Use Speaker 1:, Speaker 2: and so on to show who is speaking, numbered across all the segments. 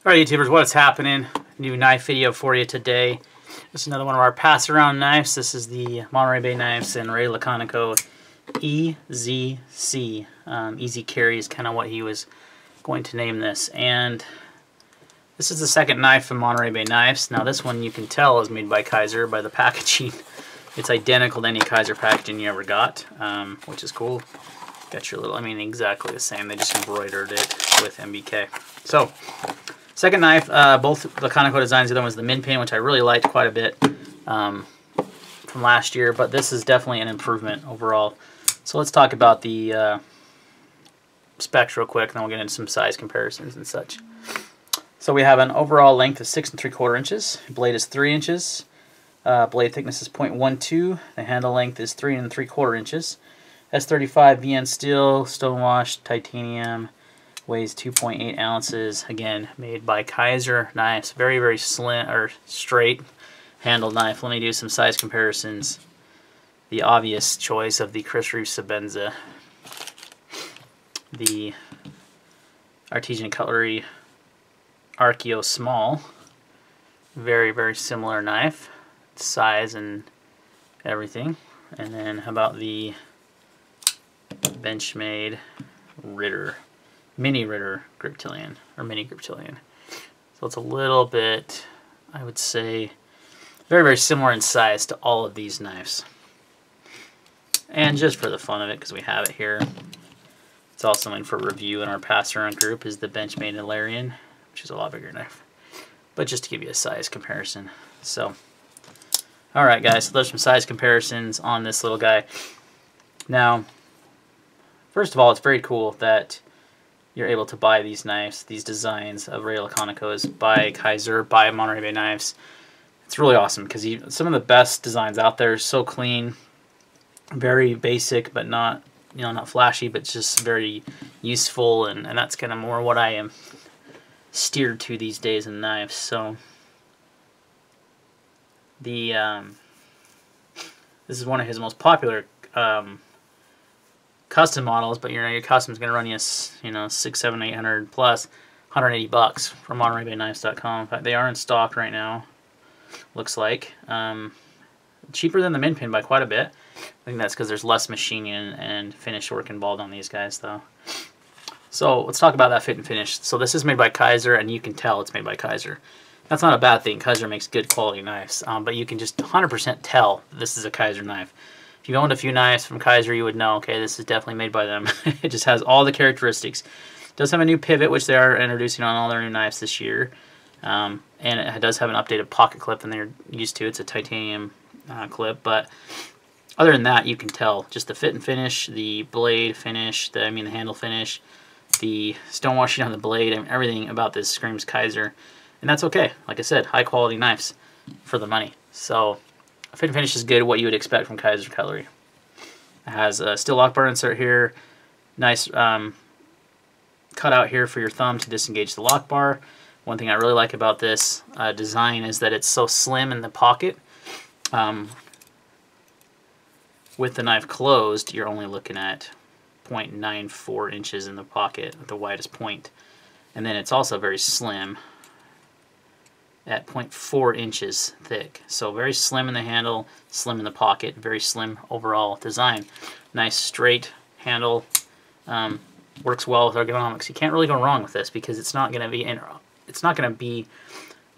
Speaker 1: Alright YouTubers, what's happening? New knife video for you today. This is another one of our pass around knives. This is the Monterey Bay Knives and Ray Laconico EZC. Easy Carry is kind of what he was going to name this. And this is the second knife from Monterey Bay Knives. Now this one you can tell is made by Kizer by the packaging. It's identical to any Kizer packaging you ever got, which is cool. Got your little, exactly the same. They just embroidered it with MBK. So, second knife, both Laconico designs. The other one was the Min Pin, which I really liked quite a bit from last year, but this is definitely an improvement overall. So let's talk about the specs real quick, and then we'll get into some size comparisons and such. So we have an overall length of 6 3/4 inches. Blade is 3 inches. Blade thickness is 0.12. The handle length is 3 3/4 inches. S35 VN steel, stonewashed titanium. Weighs 2.8 ounces. Again, made by Kizer Knives. Very, very slim or straight handled knife. Let me do some size comparisons. The obvious choice of the Chris Reeve Sebenza, the Artesian Cutlery Archeo Small. Very, very similar knife, size and everything. And then how about the Benchmade Ritter. Mini Ritter Griptilian, or Mini Griptilian. So it's a little bit, I would say, very, very similar in size to all of these knives. And just for the fun of it, because we have it here, it's also in for review in our pass-around group, is the Benchmade Ilarion, which is a lot bigger knife. But just to give you a size comparison. So, alright guys, so there's some size comparisons on this little guy. Now, first of all, it's very cool that you're able to buy these knives, these designs of Ray Laconico's by Kizer, by Monterey Bay Knives. It's really awesome because some of the best designs out there are so clean, very basic, but not, not flashy, but just very useful, and that's kind of more what I am steered to these days in knives. So the this is one of his most popular custom models, but your custom is going to run you, 600, 700, 800 plus, $180 from MontereyBayKnives.com. In fact, they are in stock right now. Looks like cheaper than the Min Pin by quite a bit. I think that's because there's less machining and finish work involved on these guys, though. So let's talk about that fit and finish. So this is made by Kizer, and you can tell it's made by Kizer. That's not a bad thing. Kizer makes good quality knives, but you can just 100% tell this is a Kizer knife. If you owned a few knives from Kizer, you would know, okay, this is definitely made by them. It just has all the characteristics. It does have a new pivot, which they are introducing on all their new knives this year. And it does have an updated pocket clip than they're used to. It's a titanium clip. But other than that, you can tell just the fit and finish, the blade finish, the handle finish, the stonewashing on the blade, everything about this screams Kizer. And that's okay. Like I said, high quality knives for the money. So fit and finish is good, what you would expect from Kizer Cutlery. It has a steel lock bar insert here, nice cutout here for your thumb to disengage the lock bar. One thing I really like about this design is that it's so slim in the pocket. With the knife closed, you're only looking at 0.94 inches in the pocket at the widest point. And then it's also very slim at 0.4 inches thick. So very slim in the handle, slim in the pocket, very slim overall design. Nice straight handle. Works well with ergonomics. You can't really go wrong with this because it's not going to be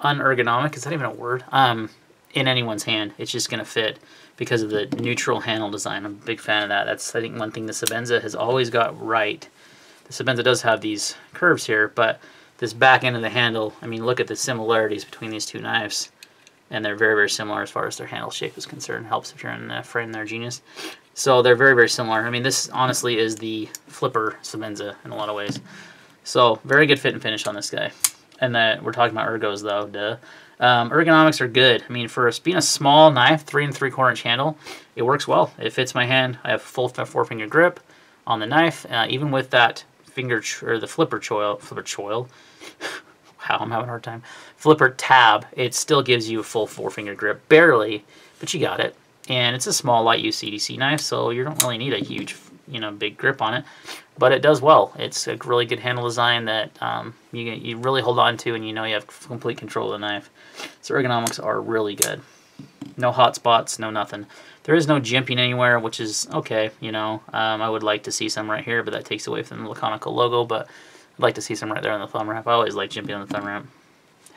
Speaker 1: unergonomic. Is that even a word? In anyone's hand. It's just going to fit because of the neutral handle design. I'm a big fan of that. That's, I think, one thing the Sebenza has always got right. The Sebenza does have these curves here, but this back end of the handle, look at the similarities between these two knives, and they're very, very similar as far as their handle shape is concerned. Helps if you're in a frame there, genius. So they're very, very similar. this honestly is the flipper Sebenza in a lot of ways. So very good fit and finish on this guy. And we're talking about ergos though, duh. Ergonomics are good. For being a small knife, 3 3/4 inch handle, it works well. It fits my hand. I have full 4-finger grip on the knife, even with that the flipper choil. Wow, I'm having a hard time. Flipper tab, it still gives you a full 4-finger grip, barely, but you got it. And it's a small light use CDC knife, so you don't really need a huge big grip on it, but it does well. It's a really good handle design that you really hold on to, and you have complete control of the knife. So ergonomics are really good. No hot spots, no nothing. There is no jimping anywhere, which is okay. I would like to see some right here, but that takes away from the Laconical logo. But I'd like to see some right there on the thumb wrap. I always like jimping on the thumb wrap.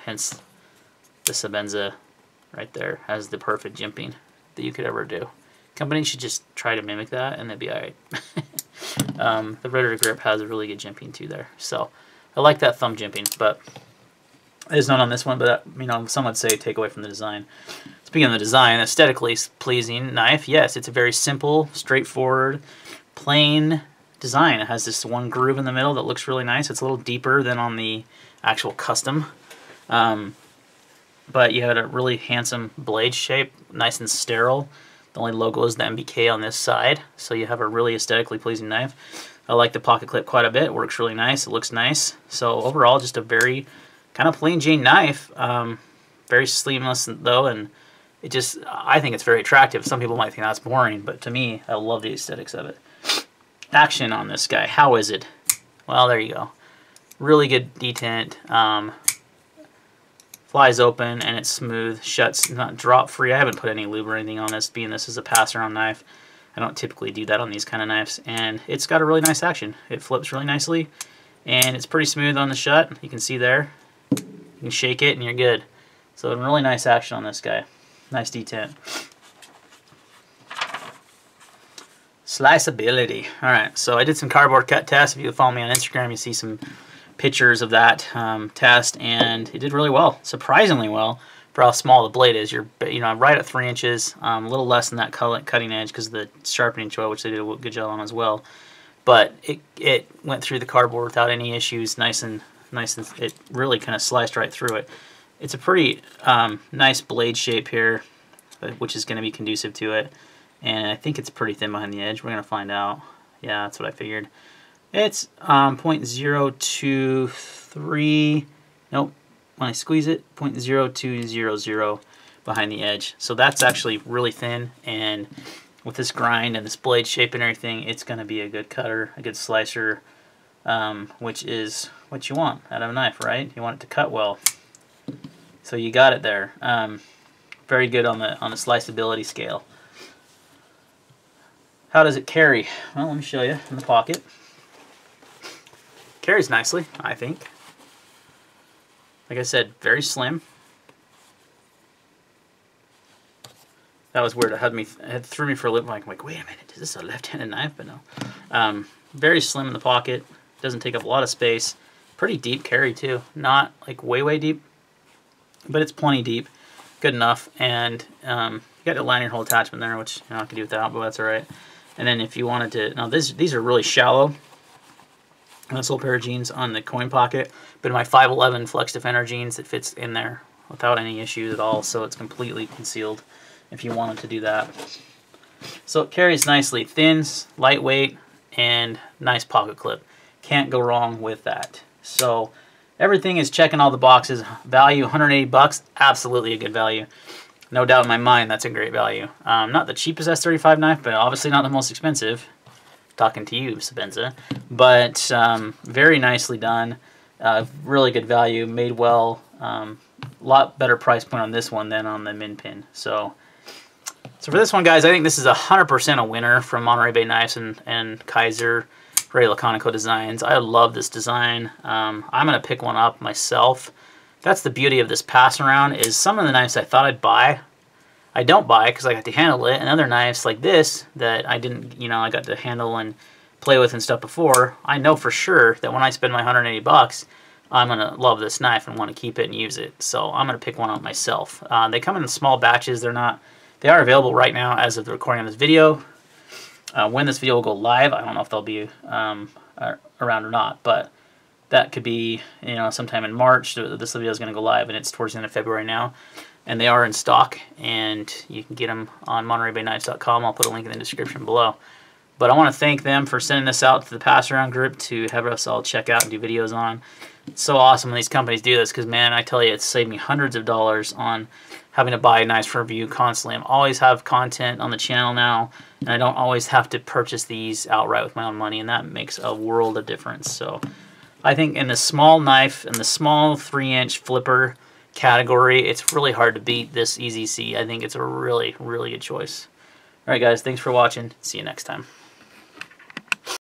Speaker 1: Hence, the Sebenza right there has the perfect jimping that you could ever do. Companies should just try to mimic that, and they'd be alright. The Ritter grip has a really good jimping too there. So I like that thumb jimping, but there's none on this one. But some would say take away from the design. Speaking of the design, aesthetically pleasing knife, yes, it's a very simple, straightforward, plain design. It has this one groove in the middle that looks really nice. It's a little deeper than on the actual custom. But you have a really handsome blade shape, nice and sterile. The only logo is the MBK on this side, so you have a really aesthetically pleasing knife. I like the pocket clip quite a bit. It works really nice. It looks nice. So overall, just a very kind of plain Jane knife. Very seamless though, and I think it's very attractive. Some people might think that's boring, but to me, I love the aesthetics of it. Action on this guy. How is it? Well, there you go. Really good detent. Flies open and it's smooth. Shuts, not drop free. I haven't put any lube or anything on this, being this is a pass around knife. I don't typically do that on these kind of knives. And it's got a really nice action. It flips really nicely, and it's pretty smooth on the shut. You can see there. You can shake it and you're good. So a really nice action on this guy. Nice detent. Sliceability. Alright, so I did some cardboard cut tests. If you follow me on Instagram, you see some pictures of that test, and it did really well. Surprisingly well for how small the blade is. You're right at 3 inches, a little less than that cutting edge because of the sharpening choil, which they did a good job on as well. But it went through the cardboard without any issues. Nice and it really kind of sliced right through it. It's a pretty nice blade shape here, which is going to be conducive to it. And I think it's pretty thin behind the edge. We're going to find out. Yeah, that's what I figured. It's 0.023, nope, when I squeeze it, 0.0200 behind the edge. So that's actually really thin, and with this grind and this blade shape and everything, it's going to be a good cutter, a good slicer, which is what you want out of a knife, right? You want it to cut well. So you got it there. Very good on the sliceability scale. How does it carry? Well, let me show you in the pocket. Carries nicely, I think. Like I said, very slim. That was weird. It threw me for a loop. I'm like, wait a minute, is this a left-handed knife? But no. Very slim in the pocket. Doesn't take up a lot of space. Pretty deep carry too. Not like way deep, but it's plenty deep. Good enough. And you got a lanyard hole attachment there, which I can do without, but that's all right. And then if you wanted to, now these are really shallow. This little pair of jeans on the coin pocket, but in my 511 Flex Defender jeans, it fits in there without any issues at all, so it's completely concealed if you wanted to do that. So it carries nicely, thin, lightweight, and nice pocket clip. Can't go wrong with that. So everything is checking all the boxes. Value, 180 bucks, absolutely a good value. No doubt in my mind, that's a great value. Not the cheapest S35 knife, but obviously not the most expensive. Talking to you, Sebenza. But very nicely done. Really good value, made well. Lot better price point on this one than on the Minpin. So for this one, guys, I think this is 100% a winner from Monterey Bay Knives and Kizer Ray Laconico Designs. I love this design. I'm going to pick one up myself. That's the beauty of this pass around, is some of the knives I thought I'd buy, I don't buy because I got to handle it, and other knives like this that I didn't, I got to handle and play with and stuff before, I know for sure that when I spend my 180 bucks, I'm going to love this knife and want to keep it and use it. So I'm going to pick one up myself. They come in small batches. They are available right now as of the recording of this video. When this video will go live, I don't know if they'll be around or not, but that could be, sometime in March. This video is going to go live, and it's towards the end of February now. And they are in stock, and you can get them on MontereyBayKnives.com. I'll put a link in the description below. But I want to thank them for sending this out to the pass around group to have us all check out and do videos on. It's so awesome when these companies do this, because man, I tell you, it's saved me hundreds of dollars on having to buy knives for review constantly. I always have content on the channel now, and I don't always have to purchase these outright with my own money, and that makes a world of difference. So I think in the small knife and the small 3-inch flipper category, it's really hard to beat this EZC. I think it's a really, really good choice. Alright guys, thanks for watching. See you next time.